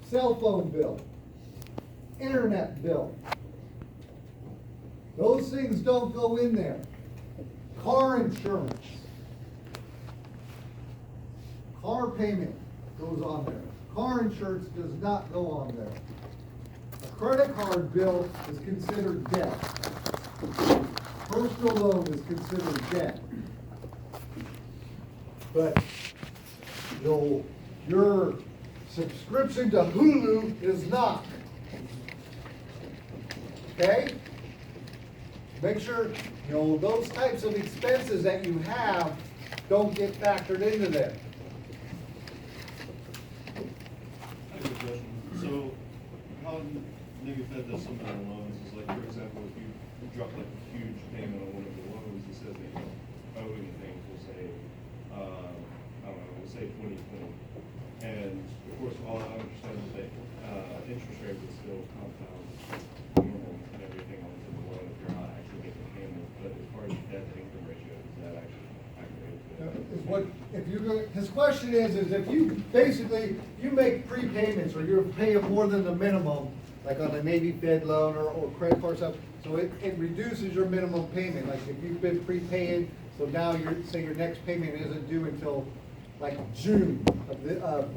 cell phone bill, internet bill. Those things don't go in there. Car insurance. Car payment goes on there. Car insurance does not go on there. A credit card bill is considered debt. Personal loan is considered debt. But your subscription to Hulu is not. Okay? Make sure, those types of expenses that you have don't get factored into there. I have a question. So, how Navy Fed does some of their loans is like, for example, if you drop like a huge payment on one of the loans, it says that you don't owe anything for say, I don't know, we'll say 2020. And of course, all I understand is that interest rate would still compound normal and everything onto the loan if you're not actually making payments. But as far as debt to income ratio, is that actually accurate? His question is if you basically, you make prepayments or you're paying more than the minimum, like on a Navy Fed loan or credit card stuff, so it reduces your minimum payment. Like if you've been prepaying, so now say your next payment isn't due until like June of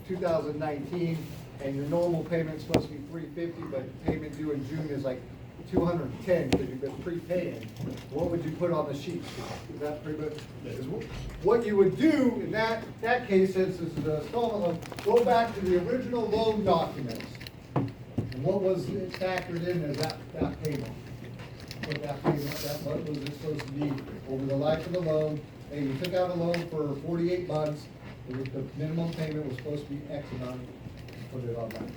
2019, and your normal payment's supposed to be $350, but payment due in June is like $210 because you've been prepaying. What would you put on the sheet? Is that pretty much? Is what you would do in that case, since this is a installment loan, go back to the original loan documents. And what was it factored in as that payment? What that payment, what was it supposed to be over the life of the loan? And you took out a loan for 48 months, the minimum payment was supposed to be X amount, put it on that.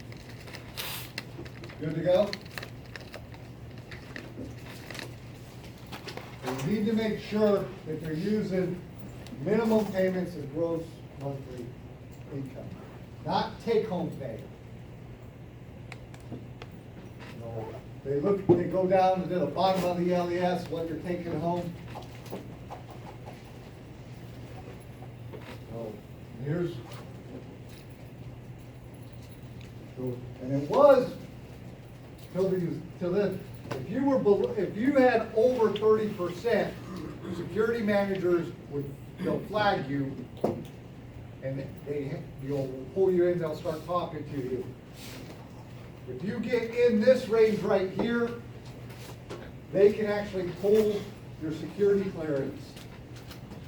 Good to go? You need to make sure that they're using minimum payments and gross monthly income, not take-home pay. They go down to the bottom of the LES, what you're taking home. So and it was till then. If you had over 30%, security managers would flag you, and they'll pull you in. They'll start talking to you. If you get in this range right here, they can actually pull your security clearance.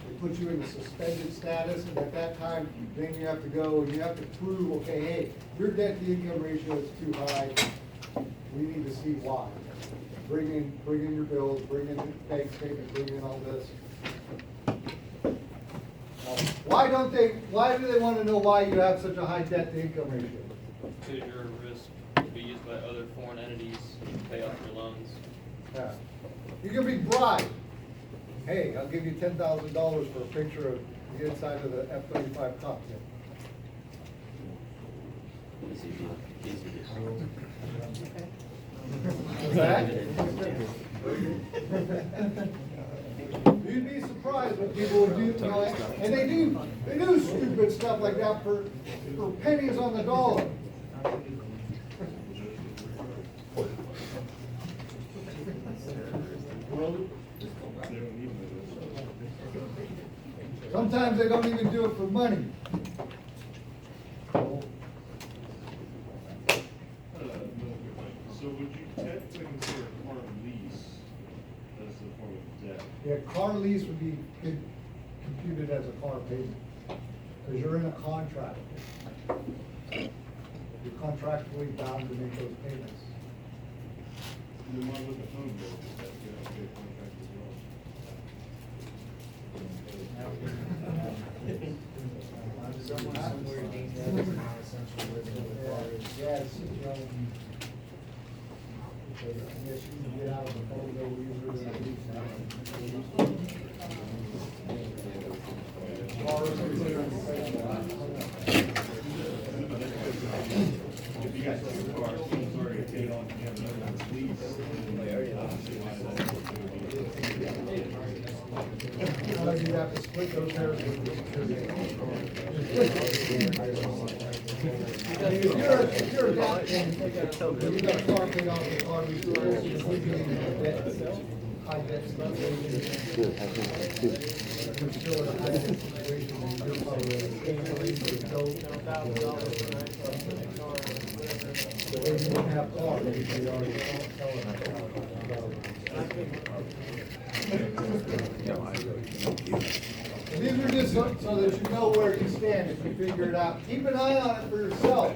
They put you in a suspended status, and at that time, then you have to go and you have to prove, okay, hey, your debt to income ratio is too high. We need to see why. Bring in your bills, bring in the bank statement, bring in all this. Why do they want to know why you have such a high debt to income ratio? Because you're at risk to be used by other foreign entities to pay off your loans. Yeah. You can be bribed. Hey, I'll give you $10,000 for a picture of the inside of the F-35 cockpit. What's that? You'd be surprised what people will do, and they do stupid stuff like that for pennies on the dollar. Sometimes they don't even do it for money. So would you technically consider a car lease as a form of debt? Yeah, car lease would be computed as a car payment, because you're in a contract. You're contractually bound to make those payments. And then why would the phone bill, does that get out of a contract as well? Somewhere these days, non-essential living requires. Yes, I guess you can get out of the phone bill user at least now. If you guys have a car, it's already paid off, you have another lease. You have to split those hairs with if you're a down payment, you got a car paid off, the car, you still in debt, high debt situation. You're still in a high debt situation, and you're probably so if you don't have cars, you already selling that car. These are just so that you know where you stand if you figure it out. Keep an eye on it for yourself.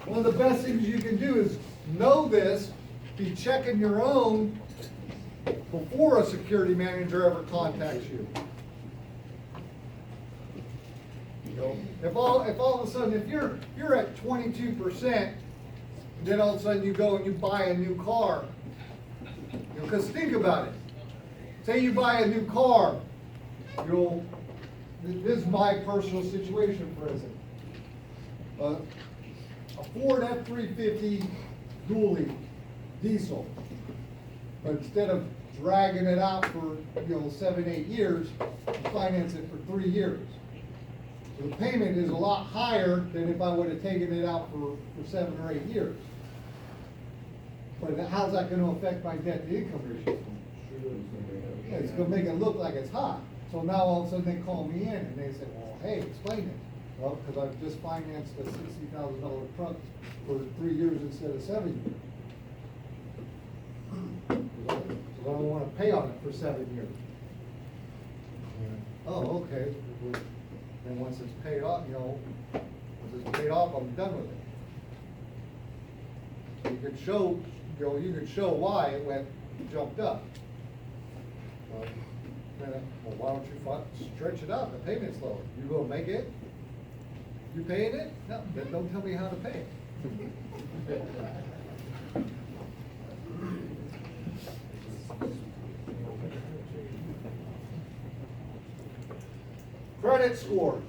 One of the best things you can do is know this, be checking your own before a security manager ever contacts you. You know, if all of a sudden, if you're at 22%, then all of a sudden you go and you buy a new car. You know, because think about it. Say you buy a new car, this is my personal situation, for instance. A Ford F-350 dually diesel. But instead of dragging it out for, 7, 8 years, you finance it for 3 years. So the payment is a lot higher than if I would have taken it out for 7 or 8 years. But how's that gonna affect my debt to income ratio? Yeah, it's gonna make it look like it's high. So now all of a sudden they call me in and they say, well, hey, explain it. Well, because I've just financed a $60,000 truck for 3 years instead of 7 years. So I don't wanna pay on it for 7 years. Oh, okay. And once it's paid off, once it's paid off, I'm done with it. You could show, you could show why it jumped up. Well, why don't you stretch it up? The payment's lower. You gonna make it? You paying it? No, then don't tell me how to pay it. Credit score.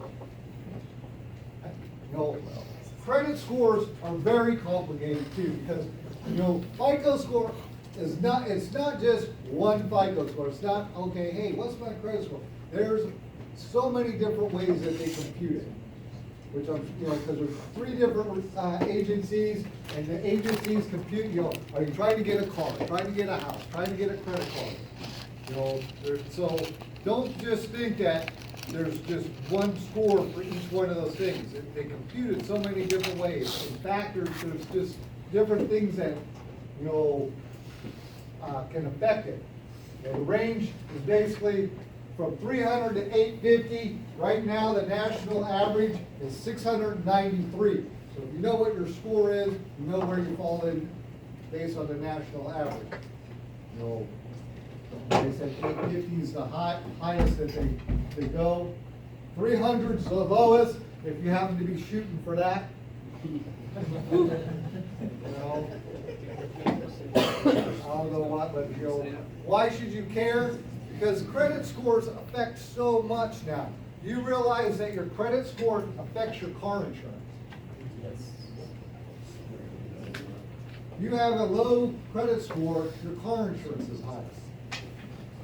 Credit scores are very complicated too, because, FICO score is not, it's not just one FICO score. It's not, okay, hey, what's my credit score? There's so many different ways that they compute it. Which I'm, because there's 3 different agencies, and the agencies compute, are you trying to get a car, trying to get a house, trying to get a credit card? So don't just think that there's just one score for each one of those things. They compute it so many different ways. In factors, there's just different things that, can affect it. And the range is basically from 300 to 850. Right now, the national average is 693. So if you know what your score is, you know where you fall in based on the national average. They said 850 is the highest that they go. 300 is the lowest, if you happen to be shooting for that. I don't know what, but why should you care? Because credit scores affect so much now. You realize that your credit score affects your car insurance. You have a low credit score, your car insurance is high.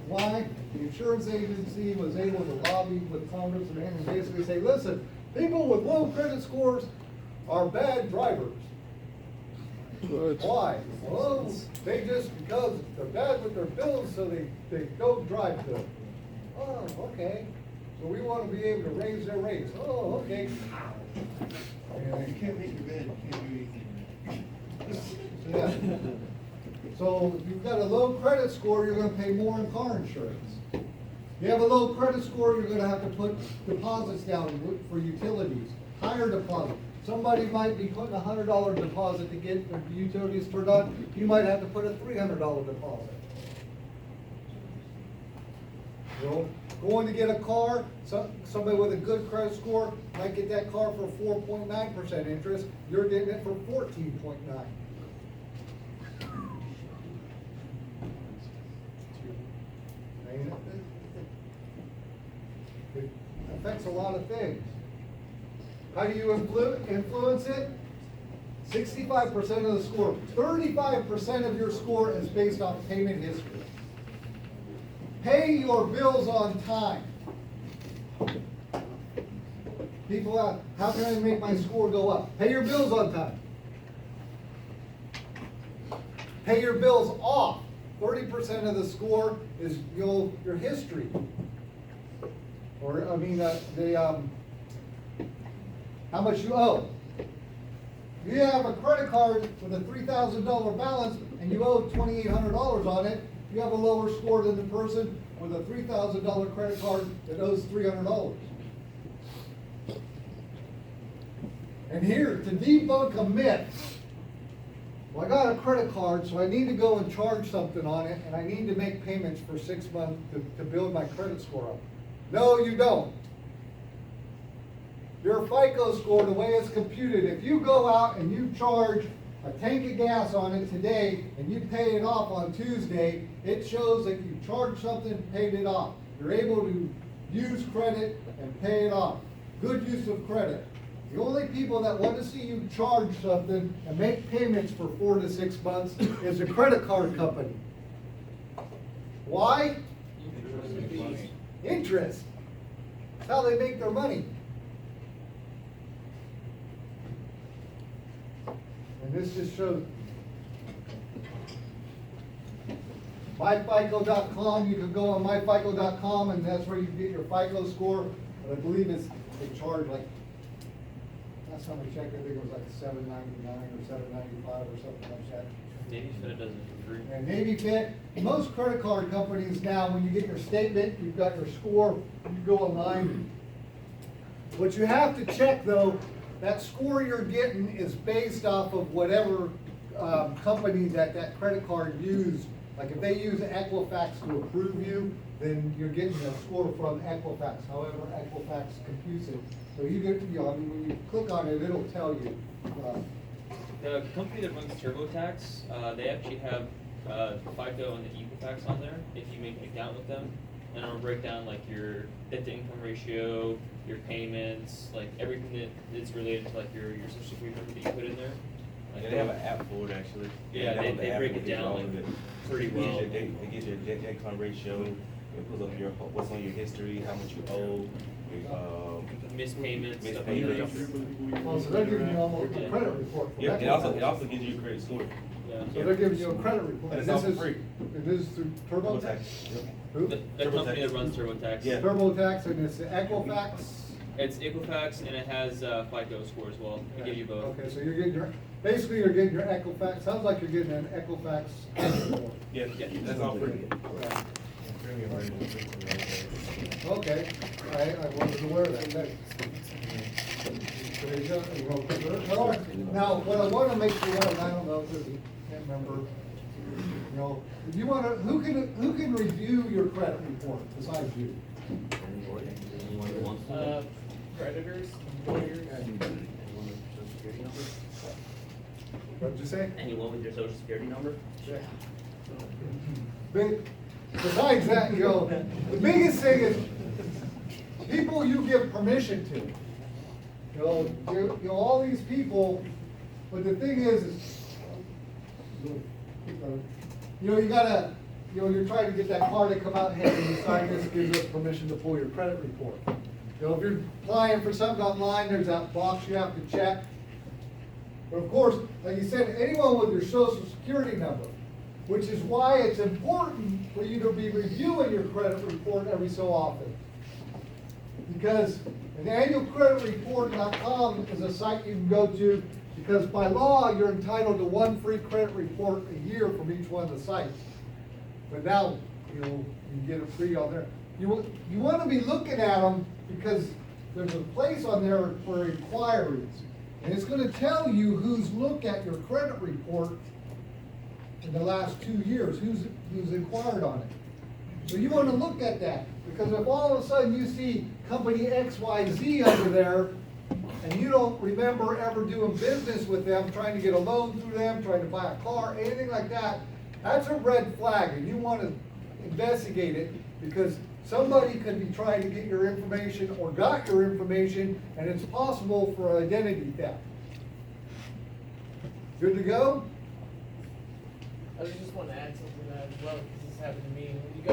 Why? The insurance agency was able to lobby with Congress and basically say, listen, people with low credit scores are bad drivers. Why? Well, because they're bad with their bills, so they don't drive good. Oh, okay. So we want to be able to raise their rates. Oh, okay. You can't make your bed, you can't do anything. Yeah. So if you've got a low credit score, you're gonna pay more in car insurance. If you have a low credit score, you're gonna have to put deposits down for utilities, higher deposit. Somebody might be putting a $100 deposit to get their utilities turned on. You might have to put a $300 deposit. Going to get a car, somebody with a good credit score might get that car for 4.9% interest. You're getting it for 14.9. It affects a lot of things. How do you influence it? 65% of the score. 35% of your score is based on payment history. Pay your bills on time. People out, how can I make my score go up? Pay your bills on time. Pay your bills off. 30% of the score is your history. Or, how much you owe. You have a credit card with a $3,000 balance and you owe $2,800 on it, you have a lower score than the person with a $3,000 credit card that owes $300. And here, to debunk a myth, well, I got a credit card, so I need to go and charge something on it, and I need to make payments for 6 months to build my credit score up. No, you don't. Your FICO score, the way it's computed, if you go out and you charge a tank of gas on it today, and you pay it off on Tuesday, it shows that you charged something, paid it off. You're able to use credit and pay it off. Good use of credit. The only people that want to see you charge something and make payments for 4 to 6 months is a credit card company. Why? Interest. That's how they make their money. And this just shows. MyFICO.com, you can go on MyFICO.com and that's where you get your FICO score. But I believe they charge like, last time I checked, I think it was like $7.99 or $7.95 or something like that. Navy Fed does it for free. And Navy Fed, most credit card companies now, when you get your statement, you've got your score, you go online. What you have to check though, that score you're getting is based off of whatever company that credit card used. Like if they use Equifax to approve you, then you're getting a score from Equifax, however Equifax computes it. So you get, when you click on it, it'll tell you. The company that runs TurboTax, they actually have FICO and the Equifax on there if you make an account with them. And it'll break down like your debt to income ratio, your payments, like everything that is related to like your social security number that you put in there. Like Yeah, they have an app for it actually. Yeah, download the they app break and it get down, all like, of it. pretty It gives well. you It gives you a debt income ratio, it pulls up what's on your history, how much you owe, Missed payments, Missed stuff like that. payments. Oh, so they're giving you almost a credit report. from Yeah, Equifax. it also gives you a credit score. Yeah. So they're giving you a credit report. And it's This all for is- free. It is through TurboTax? Who? The company that runs TurboTax. Yeah. TurboTax and it's Equifax? It's Equifax and it has FICO score as well. They give you both. Okay, so you're getting basically you're getting your Equifax, sounds like you're getting an Equifax credit report. Yeah, that's all free. Yeah. Okay, I wasn't aware of that, thanks. There you go. All right. Now, what I wanna make sure of, I don't know, because I can't remember, if you wanna, who can review your credit report besides you? Creditors, lawyers. What'd you say? Anyone with your social security number? But besides that, the biggest thing is people you give permission to. All these people, but the thing is, you gotta, you're trying to get that card to come out, hey, you sign this, gives us permission to pull your credit report. If you're applying for something online, there's that box you have to check. But of course, like you said, anyone with your social security number, which is why it's important for you to be reviewing your credit report every so often. Because an annualcreditreport.com is a site you can go to, because by law, you're entitled to 1 free credit report a year from each one of the sites. But now, you can get it free on there. You want to be looking at them because there's a place on there for inquiries. And it's going to tell you who's looked at your credit report in the last 2 years, who's inquired on it. So you want to look at that, because if all of a sudden you see company XYZ under there, and you don't remember ever doing business with them, trying to get a loan through them, trying to buy a car, anything like that, that's a red flag, and you want to investigate it, because somebody could be trying to get your information or got your information, and it's possible for identity theft. Good to go? I just want to add something to that as well, because this happened to me. When you go